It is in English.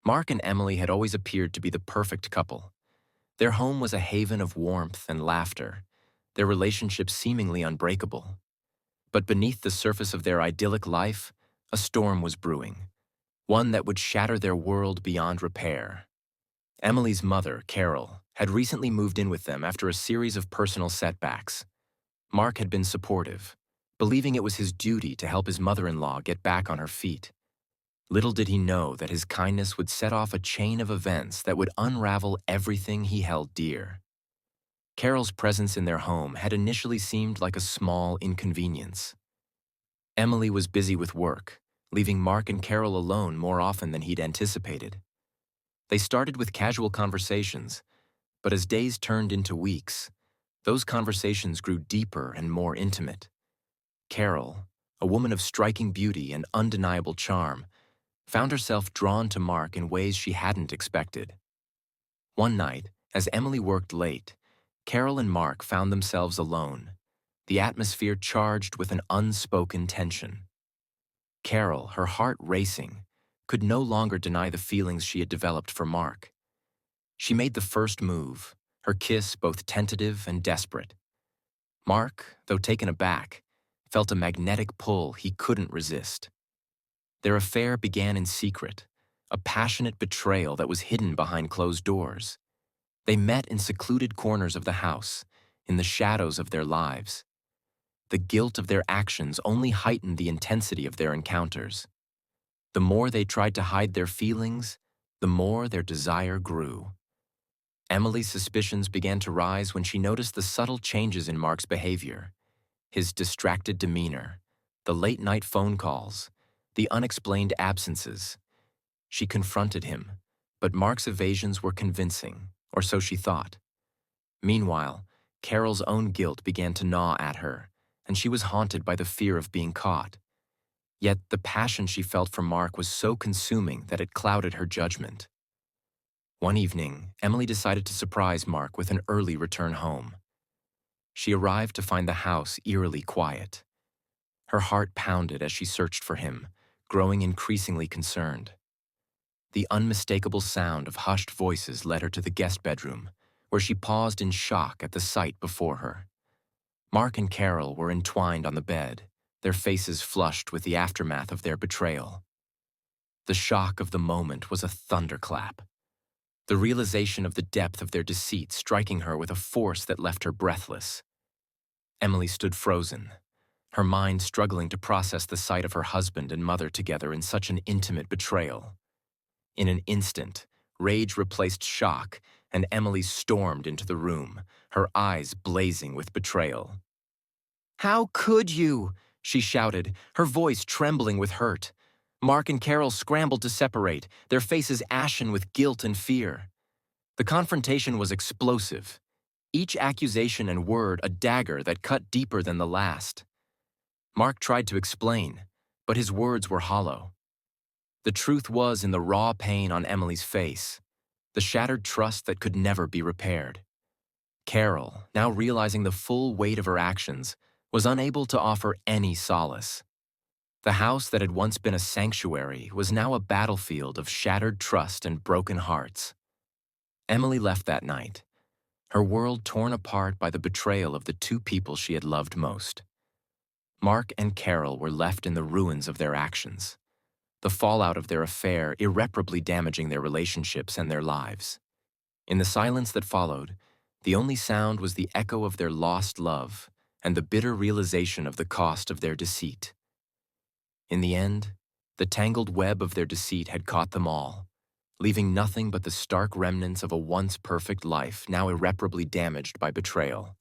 Mark and Emily had always appeared to be the perfect couple. Their home was a haven of warmth and laughter, their relationship seemingly unbreakable. But beneath the surface of their idyllic life, a storm was brewing, one that would shatter their world beyond repair. Emily's mother, Carol, had recently moved in with them after a series of personal setbacks. Mark had been supportive, believing it was his duty to help his mother-in-law get back on her feet. Little did he know that his kindness would set off a chain of events that would unravel everything he held dear. Carol's presence in their home had initially seemed like a small inconvenience. Emily was busy with work, leaving Mark and Carol alone more often than he'd anticipated. They started with casual conversations, but as days turned into weeks, those conversations grew deeper and more intimate. Carol, a woman of striking beauty and undeniable charm, found herself drawn to Mark in ways she hadn't expected. One night, as Emily worked late, Carol and Mark found themselves alone, the atmosphere charged with an unspoken tension. Carol, her heart racing, could no longer deny the feelings she had developed for Mark. She made the first move, her kiss both tentative and desperate. Mark, though taken aback, felt a magnetic pull he couldn't resist. Their affair began in secret, a passionate betrayal that was hidden behind closed doors. They met in secluded corners of the house, in the shadows of their lives. The guilt of their actions only heightened the intensity of their encounters. The more they tried to hide their feelings, the more their desire grew. Emily's suspicions began to rise when she noticed the subtle changes in Mark's behavior. His distracted demeanor, the late-night phone calls, the unexplained absences. She confronted him, but Mark's evasions were convincing, or so she thought. Meanwhile, Carol's own guilt began to gnaw at her, and she was haunted by the fear of being caught. Yet the passion she felt for Mark was so consuming that it clouded her judgment. One evening, Emily decided to surprise Mark with an early return home. She arrived to find the house eerily quiet. Her heart pounded as she searched for him, growing increasingly concerned. The unmistakable sound of hushed voices led her to the guest bedroom, where she paused in shock at the sight before her. Mark and Carol were entwined on the bed, their faces flushed with the aftermath of their betrayal. The shock of the moment was a thunderclap, the realization of the depth of their deceit striking her with a force that left her breathless. Emily stood frozen, her mind struggling to process the sight of her husband and mother together in such an intimate betrayal. In an instant, rage replaced shock, and Emily stormed into the room, her eyes blazing with betrayal. "How could you?" she shouted, her voice trembling with hurt. Mark and Carol scrambled to separate, their faces ashen with guilt and fear. The confrontation was explosive, each accusation and word a dagger that cut deeper than the last. Mark tried to explain, but his words were hollow. The truth was in the raw pain on Emily's face, the shattered trust that could never be repaired. Carol, now realizing the full weight of her actions, was unable to offer any solace. The house that had once been a sanctuary was now a battlefield of shattered trust and broken hearts. Emily left that night, her world torn apart by the betrayal of the two people she had loved most. Mark and Carol were left in the ruins of their actions, the fallout of their affair irreparably damaging their relationships and their lives. In the silence that followed, the only sound was the echo of their lost love and the bitter realization of the cost of their deceit. In the end, the tangled web of their deceit had caught them all, leaving nothing but the stark remnants of a once perfect life now irreparably damaged by betrayal.